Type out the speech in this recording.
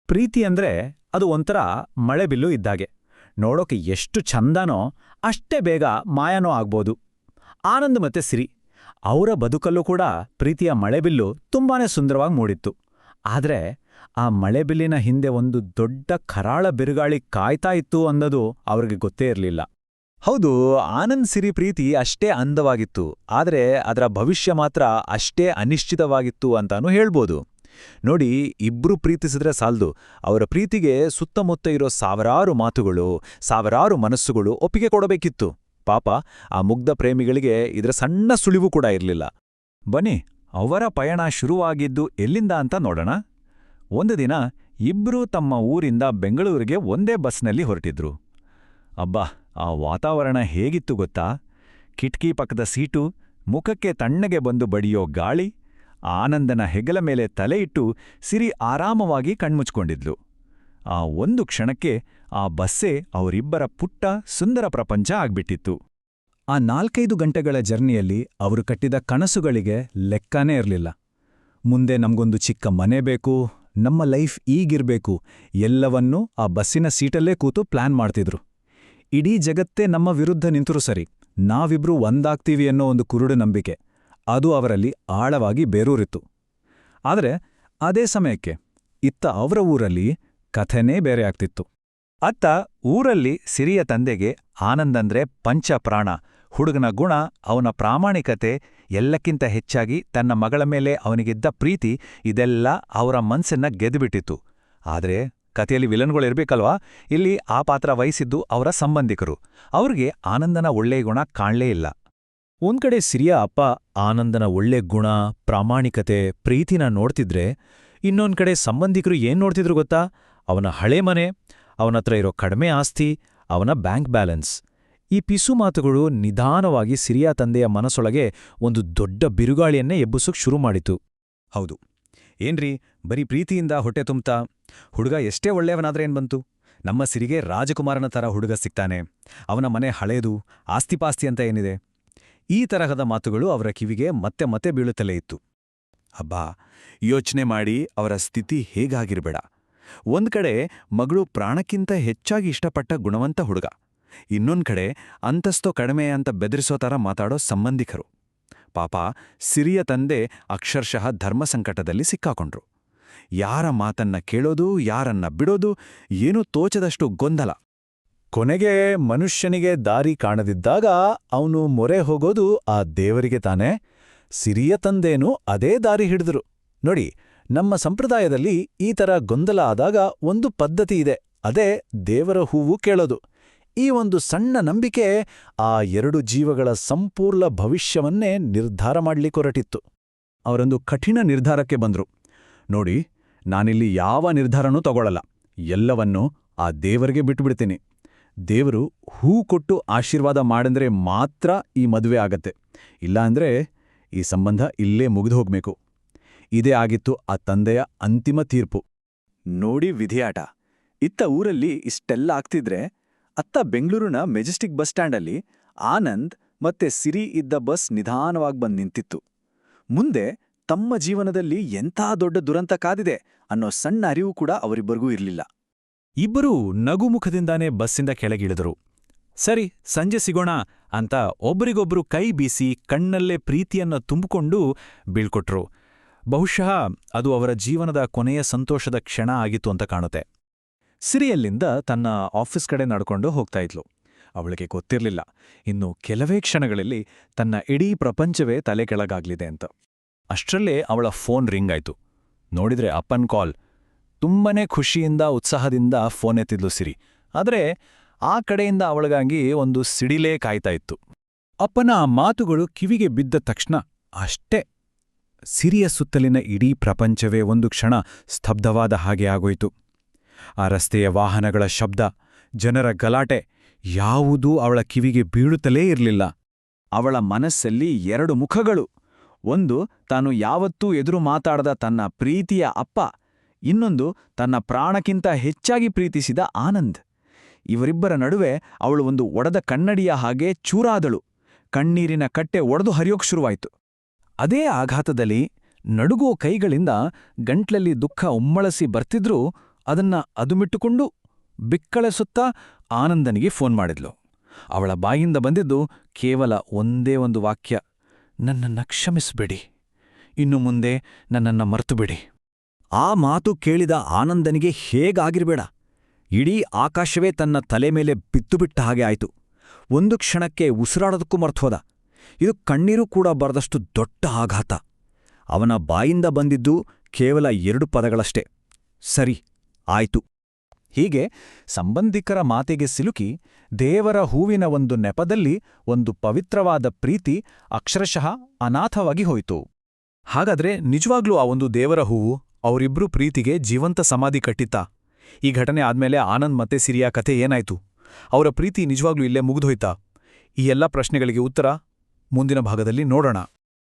ಪ್ರೀತಿ ಅಂದ್ರೆ ಅದು ಒಂಥರ ಮಳೆಬಿಲ್ಲು ಇದ್ದಾಗೆ. ನೋಡೋಕೆ ಎಷ್ಟು ಚಂದನೋ ಅಷ್ಟೇ ಬೇಗ ಮಾಯನೋ ಆಗ್ಬೋದು. ಆನಂದ್ ಮತ್ತೆ ಸಿರಿ ಅವರ ಬದುಕಲ್ಲೂ ಕೂಡ ಪ್ರೀತಿಯ ಮಳೆಬಿಲ್ಲು ತುಂಬಾನೇ ಸುಂದರವಾಗಿ ಮೂಡಿತ್ತು. ಆದ್ರೆ ಆ ಮಳೆಬಿಲ್ಲಿನ ಹಿಂದೆ ಒಂದು ದೊಡ್ಡ ಕರಾಳ ಬಿರುಗಾಳಿ ಕಾಯ್ತಾ ಇತ್ತು ಅನ್ನೋದು ಅವ್ರಿಗೆ ಗೊತ್ತೇ ಇರಲಿಲ್ಲ. ಹೌದು, ಆನಂದ್ ಸಿರಿ ಪ್ರೀತಿ ಅಷ್ಟೇ ಅಂದವಾಗಿತ್ತು, ಆದರೆ ಅದರ ಭವಿಷ್ಯ ಮಾತ್ರ ಅಷ್ಟೇ ಅನಿಶ್ಚಿತವಾಗಿತ್ತು ಅಂತಾನೂ ಹೇಳ್ಬೋದು. ನೋಡಿ, ಇಬ್ರು ಪ್ರೀತಿಸಿದ್ರೆ ಸಾಲ್ದು, ಅವರ ಪ್ರೀತಿಗೆ ಸುತ್ತಮುತ್ತ ಇರೋ ಸಾವಿರಾರು ಮಾತುಗಳು, ಸಾವಿರಾರು ಮನಸ್ಸುಗಳು ಒಪ್ಪಿಗೆ ಕೊಡಬೇಕಿತ್ತು. ಪಾಪ ಆ ಮುಗ್ಧ ಪ್ರೇಮಿಗಳಿಗೆ ಇದರ ಸಣ್ಣ ಸುಳಿವು ಕೂಡ ಇರಲಿಲ್ಲ. ಬನ್ನಿ, ಅವರ ಪಯಣ ಶುರುವಾಗಿದ್ದು ಎಲ್ಲಿಂದ ಅಂತ ನೋಡೋಣ. ಒಂದು ದಿನ ಇಬ್ರೂ ತಮ್ಮ ಊರಿಂದ ಬೆಂಗಳೂರಿಗೆ ಒಂದೇ ಬಸ್ನಲ್ಲಿ ಹೊರಟಿದ್ರು. ಅಬ್ಬಾ, ಆ ವಾತಾವರಣ ಹೇಗಿತ್ತು ಗೊತ್ತಾ? ಕಿಟಕಿ ಪಕ್ಕದ ಸೀಟು, ಮುಖಕ್ಕೆ ತಣ್ಣಗೆ ಬಂದು ಬಡಿಯೋ ಗಾಳಿ, ಆನಂದನ ಹೆಗಲ ಮೇಲೆ ತಲೆ ಇಟ್ಟು ಸಿರಿ ಆರಾಮವಾಗಿ ಕಣ್ಮುಚ್ಕೊಂಡಿದ್ಲು. ಆ ಒಂದು ಕ್ಷಣಕ್ಕೆ ಆ ಬಸ್ಸೇ ಅವರಿಬ್ಬರ ಪುಟ್ಟ ಸುಂದರ ಪ್ರಪಂಚ ಆಗ್ಬಿಟ್ಟಿತ್ತು. ಆ 4-5 ಗಂಟೆಗಳ ಜರ್ನಿಯಲ್ಲಿ ಅವರು ಕಟ್ಟಿದ ಕನಸುಗಳಿಗೆ ಲೆಕ್ಕನೇ ಇರಲಿಲ್ಲ. ಮುಂದೆ ನಮ್ಗೊಂದು ಚಿಕ್ಕ ಮನೆ ಬೇಕು, ನಮ್ಮ ಲೈಫ್ ಈಗಿರ್ಬೇಕು, ಎಲ್ಲವನ್ನೂ ಆ ಬಸ್ಸಿನ ಸೀಟಲ್ಲೇ ಕೂತು ಪ್ಲಾನ್ ಮಾಡ್ತಿದ್ರು. ಇಡೀ ಜಗತ್ತೇ ನಮ್ಮ ವಿರುದ್ಧ ನಿಂತರೂ ಸರಿ, ನಾವಿಬ್ರೂ ಒಂದಾಗ್ತೀವಿ ಅನ್ನೋ ಒಂದು ಕುರುಡು ನಂಬಿಕೆ ಅದು ಅವರಲ್ಲಿ ಆಳವಾಗಿ ಬೇರೂರಿತ್ತು. ಆದರೆ ಅದೇ ಸಮಯಕ್ಕೆ ಇತ್ತ ಅವರ ಊರಲ್ಲಿ ಕಥೆನೇ ಬೇರೆ ಆಗ್ತಿತ್ತು. ಅತ್ತ ಊರಲ್ಲಿ ಸಿರಿಯ ತಂದೆಗೆ ಆನಂದಂದ್ರೆ ಪಂಚಪ್ರಾಣ. ಹುಡುಗನ ಗುಣ, ಅವನ ಪ್ರಾಮಾಣಿಕತೆ, ಎಲ್ಲಕ್ಕಿಂತ ಹೆಚ್ಚಾಗಿ ತನ್ನ ಮಗಳ ಮೇಲೆ ಅವನಿಗಿದ್ದ ಪ್ರೀತಿ, ಇದೆಲ್ಲ ಅವರ ಮನ್ಸನ್ನ ಗೆದ್ದುಬಿಟ್ಟಿತ್ತು. ಆದರೆ ಕಥೆಯಲ್ಲಿ ವಿಲನ್ಗಳಿರ್ಬೇಕಲ್ವಾ? ಇಲ್ಲಿ ಆ ಪಾತ್ರ ವಹಿಸಿದ್ದು ಅವರ ಸಂಬಂಧಿಕರು. ಅವ್ರಿಗೆ ಆನಂದನ ಒಳ್ಳೆಯ ಗುಣ ಕಾಣ್ಲೇ ಇಲ್ಲ. ಒಂದ್ಕಡೆ ಸಿರಿಯ ಅಪ್ಪ ಆನಂದನ ಒಳ್ಳೆ ಗುಣ, ಪ್ರಾಮಾಣಿಕತೆ, ಪ್ರೀತಿನ ನೋಡ್ತಿದ್ರೆ, ಇನ್ನೊಂದ್ ಕಡೆ ಸಂಬಂಧಿಕರು ಏನ್ ನೋಡ್ತಿದ್ರು ಗೊತ್ತಾ? ಅವನ ಹಳೆ ಮನೆ, ಅವನತ್ರ ಇರೋ ಕಡಿಮೆ ಆಸ್ತಿ, ಅವನ ಬ್ಯಾಂಕ್ ಬ್ಯಾಲೆನ್ಸ್. ಈ ಪಿಸು ಮಾತುಗಳು ನಿಧಾನವಾಗಿ ಸಿರಿಯ ತಂದೆಯ ಮನಸ್ಸೊಳಗೆ ಒಂದು ದೊಡ್ಡ ಬಿರುಗಾಳಿಯನ್ನೇ ಎಬ್ಬಿಸೋಕ್ ಶುರು ಮಾಡಿತು. ಹೌದು, ಏನ್ರಿ ಬರೀ ಪ್ರೀತಿಯಿಂದ ಹೊಟ್ಟೆ ತುಂಬ್ತಾ? ಹುಡುಗ ಎಷ್ಟೇ ಒಳ್ಳೆಯವನಾದ್ರೇನ್ ಬಂತು? ನಮ್ಮ ಸಿರಿಗೆ ರಾಜಕುಮಾರನ ಥರ ಹುಡುಗ ಸಿಗ್ತಾನೆ, ಅವನ ಮನೆ ಹಳೇದು, ಆಸ್ತಿಪಾಸ್ತಿ ಅಂತ ಏನಿದೆ? ಈ ತರಹದ ಮಾತುಗಳು ಅವರ ಕಿವಿಗೆ ಮತ್ತೆ ಮತ್ತೆ ಬೀಳುತ್ತಲೇ ಇತ್ತು. ಅಬ್ಬಾ, ಯೋಚನೆ ಮಾಡಿ ಅವರ ಸ್ಥಿತಿ ಹೇಗಾಗಿರ್ಬೇಡ. ಒಂದ್ ಕಡೆ ಮಗಳು ಪ್ರಾಣಕ್ಕಿಂತ ಹೆಚ್ಚಾಗಿ ಇಷ್ಟಪಟ್ಟ ಗುಣವಂತ ಹುಡುಗ, ಇನ್ನೊಂದ್ ಕಡೆ ಅಂತಸ್ತೋ ಕಡಿಮೆ ಅಂತ ಬೆದರಿಸೋ ಥರ ಮಾತಾಡೋ ಸಂಬಂಧಿಕರು. ಪಾಪ ಸಿರಿಯ ತಂದೆ ಅಕ್ಷರಶಃ ಧರ್ಮಸಂಕಟದಲ್ಲಿ ಸಿಕ್ಕಾಕೊಂಡ್ರು. ಯಾರ ಮಾತನ್ನ ಕೇಳೋದು, ಯಾರನ್ನ ಬಿಡೋದು, ಏನೂ ತೋಚದಷ್ಟು ಗೊಂದಲ. ಕೊನೆಗೆ ಮನುಷ್ಯನಿಗೆ ದಾರಿ ಕಾಣದಿದ್ದಾಗ ಅವನು ಮೊರೆ ಹೋಗೋದು ಆ ದೇವರಿಗೆ ತಾನೇ. ಸಿರಿಯ ತಂದೇನೂ ಅದೇ ದಾರಿ ಹಿಡಿದ್ರು. ನೋಡಿ, ನಮ್ಮ ಸಂಪ್ರದಾಯದಲ್ಲಿ ಈ ಥರ ಗೊಂದಲ ಆದಾಗ ಒಂದು ಪದ್ಧತಿ ಇದೆ, ಅದೇ ದೇವರ ಹೂವು ಕೇಳೋದು. ಈ ಒಂದು ಸಣ್ಣ ನಂಬಿಕೆ ಆ 2 ಜೀವಗಳ ಸಂಪೂರ್ಣ ಭವಿಷ್ಯವನ್ನೇ ನಿರ್ಧಾರ ಮಾಡ್ಲಿಕ್ಕೊರಟಿತ್ತು. ಅವರೊಂದು ಕಠಿಣ ನಿರ್ಧಾರಕ್ಕೆ ಬಂದ್ರು. ನೋಡಿ, ನಾನಿಲ್ಲಿ ಯಾವ ನಿರ್ಧಾರನೂ ತಗೊಳ್ಳಲ್ಲ, ಎಲ್ಲವನ್ನೂ ಆ ದೇವರಿಗೆ ಬಿಟ್ಟುಬಿಡ್ತೀನಿ. ದೇವರು ಹೂ ಕೊಟ್ಟು ಆಶೀರ್ವಾದ ಮಾಡಂದ್ರೆ ಮಾತ್ರ ಈ ಮದುವೆ ಆಗತ್ತೆ, ಇಲ್ಲಾಂದ್ರೆ ಈ ಸಂಬಂಧ ಇಲ್ಲೇ ಮುಗಿದು ಹೋಗ್ಬೇಕು. ಇದೇ ಆಗಿತ್ತು ಆ ತಂದೆಯ ಅಂತಿಮ ತೀರ್ಪು. ನೋಡಿ ವಿಧಿಯಾಟ. ಇತ್ತ ಊರಲ್ಲಿ ಇಷ್ಟೆಲ್ಲ ಆಗ್ತಿದ್ರೆ, ಅತ್ತ ಬೆಂಗಳೂರಿನ ಮೆಜೆಸ್ಟಿಕ್ ಬಸ್ ಸ್ಟ್ಯಾಂಡಲ್ಲಿ ಆನಂದ್ ಮತ್ತೆ ಸಿರಿ ಇದ್ದ ಬಸ್ ನಿಧಾನವಾಗಿ ಬಂದು ನಿಂತಿತ್ತು. ಮುಂದೆ ತಮ್ಮ ಜೀವನದಲ್ಲಿ ಎಂಥ ದೊಡ್ಡ ದುರಂತ ಕಾದಿದೆ ಅನ್ನೋ ಸಣ್ಣ ಅರಿವು ಕೂಡ ಅವರಿಬ್ಬರಿಗೂ ಇರಲಿಲ್ಲ. ಇಬ್ಬರೂ ನಗುಮುಖದಿಂದಾನೇ ಬಸ್ಸಿಂದ ಕೆಳಗಿಳಿದರು. ಸರಿ, ಸಂಜೆ ಸಿಗೋಣ ಅಂತ ಒಬ್ಬರಿಗೊಬ್ರು ಕೈ ಬೀಸಿ ಕಣ್ಣಲ್ಲೇ ಪ್ರೀತಿಯನ್ನ ತುಂಬಿಕೊಂಡು ಬೀಳ್ಕೊಟ್ರು. ಬಹುಶಃ ಅದು ಅವರ ಜೀವನದ ಕೊನೆಯ ಸಂತೋಷದ ಕ್ಷಣ ಆಗಿತ್ತು ಅಂತ ಕಾಣುತ್ತೆ. ಸಿರಿಯಲ್ಲಿಂದ ತನ್ನ ಆಫೀಸ್ ಕಡೆ ನಡ್ಕೊಂಡು ಹೋಗ್ತಾ ಇದ್ಲು. ಅವಳಿಗೆ ಗೊತ್ತಿರಲಿಲ್ಲ, ಇನ್ನು ಕೆಲವೇ ಕ್ಷಣಗಳಲ್ಲಿ ತನ್ನ ಇಡೀ ಪ್ರಪಂಚವೇ ತಲೆ ಕೆಳಗಾಗ್ಲಿದೆ ಅಂತ. ಅಷ್ಟರಲ್ಲೇ ಅವಳ ಫೋನ್ ರಿಂಗ್ ಆಯ್ತು. ನೋಡಿದ್ರೆ ಅಪ್ಪನ್ ಕಾಲ್. ತುಂಬನೇ ಖುಷಿಯಿಂದ ಉತ್ಸಾಹದಿಂದ ಫೋನ್ ಎತ್ತಿದ್ಲು ಸಿರಿ. ಆದರೆ ಆ ಕಡೆಯಿಂದ ಅವಳಿಗಾಗಿ ಒಂದು ಸಿಡಿಲೇ ಕಾಯ್ತಾ ಇತ್ತು. ಅಪ್ಪನ ಆ ಮಾತುಗಳು ಕಿವಿಗೆ ಬಿದ್ದ ತಕ್ಷಣ ಅಷ್ಟೇ, ಸಿರಿಯ ಸುತ್ತಲಿನ ಇಡೀ ಪ್ರಪಂಚವೇ ಒಂದು ಕ್ಷಣ ಸ್ತಬ್ಧವಾದ ಹಾಗೆ ಆಗೋಯ್ತು. ಆ ರಸ್ತೆಯ ವಾಹನಗಳ ಶಬ್ದ, ಜನರ ಗಲಾಟೆ ಯಾವುದೂ ಅವಳ ಕಿವಿಗೆ ಬೀಳುತ್ತಲೇ ಇರಲಿಲ್ಲ. ಅವಳ ಮನಸ್ಸಲ್ಲಿ 2 ಮುಖಗಳು. ಒಂದು, ತಾನು ಯಾವತ್ತೂ ಎದುರು ಮಾತಾಡದ ತನ್ನ ಪ್ರೀತಿಯ ಅಪ್ಪ, ಇನ್ನೊಂದು ತನ್ನ ಪ್ರಾಣಕ್ಕಿಂತ ಹೆಚ್ಚಾಗಿ ಪ್ರೀತಿಸಿದ ಆನಂದ್. ಇವರಿಬ್ಬರ ನಡುವೆ ಅವಳು ಒಂದು ಒಡೆದ ಕನ್ನಡಿಯ ಹಾಗೆ ಚೂರಾದಳು. ಕಣ್ಣೀರಿನ ಕಟ್ಟೆ ಒಡೆದು ಹರಿಯೋಕ್ ಶುರುವಾಯ್ತು. ಅದೇ ಆಘಾತದಲ್ಲಿ ನಡುಗೋ ಕೈಗಳಿಂದ ಗಂಟ್ಲಲ್ಲಿ ದುಃಖ ಉಮ್ಮಳಸಿ ಬರ್ತಿದ್ರೂ ಅದನ್ನ ಅದುಮಿಟ್ಟುಕೊಂಡು ಬಿಕ್ಕಳಿಸುತ್ತಾ ಆನಂದನಿಗೆ ಫೋನ್ ಮಾಡಿದ್ಲು. ಅವಳ ಬಾಯಿಂದ ಬಂದಿದ್ದು ಕೇವಲ ಒಂದೇ ಒಂದು ವಾಕ್ಯ, ನನ್ನನ್ನ ಕ್ಷಮಿಸ್ಬಿಡಿ, ಇನ್ನು ಮುಂದೆ ನನ್ನನ್ನ ಮರ್ತುಬಿಡಿ. ಆ ಮಾತು ಕೇಳಿದ ಆನಂದನಿಗೆ ಹೇಗಾಗಿರ್ಬೇಡ. ಇಡೀ ಆಕಾಶವೇ ತನ್ನ ತಲೆ ಮೇಲೆ ಬಿತ್ತುಬಿಟ್ಟ ಹಾಗೆ ಆಯಿತು. ಒಂದು ಕ್ಷಣಕ್ಕೆ ಉಸಿರಾಡೋದಕ್ಕೂ ಮರ್ತೋದ. ಇದು ಕಣ್ಣೀರು ಕೂಡ ಬರದಷ್ಟು ದೊಡ್ಡ ಆಘಾತ. ಅವನ ಬಾಯಿಂದ ಬಂದಿದ್ದು ಕೇವಲ 2 ಪದಗಳಷ್ಟೇ, ಸರಿ, ಆಯ್ತು. ಹೀಗೆ ಸಂಬಂಧಿಕರ ಮಾತಿಗೆ ಸಿಲುಕಿ ದೇವರ ಹೂವಿನ ಒಂದು ನೆಪದಲ್ಲಿ ಒಂದು ಪವಿತ್ರವಾದ ಪ್ರೀತಿ ಅಕ್ಷರಶಃ ಅನಾಥವಾಗಿ ಹೋಯಿತು. ಹಾಗಾದ್ರೆ ನಿಜವಾಗ್ಲೂ ಆ ಒಂದು ದೇವರ ಹೂವು ಅವರಿಬ್ರೂ ಪ್ರೀತಿಗೆ ಜೀವಂತ ಸಮಾಧಿ ಕಟ್ಟಿತ್ತಾ? ಈ ಘಟನೆ ಆದ್ಮೇಲೆ ಆನಂದ್ ಮತ್ತೆ ಸಿರಿಯಾ ಕಥೆ ಏನಾಯ್ತು? ಅವರ ಪ್ರೀತಿ ನಿಜವಾಗ್ಲೂ ಇಲ್ಲೇ ಮುಗಿದೋಯ್ತಾ? ಈ ಎಲ್ಲ ಪ್ರಶ್ನೆಗಳಿಗೆ ಉತ್ತರ ಮುಂದಿನ ಭಾಗದಲ್ಲಿ ನೋಡೋಣ.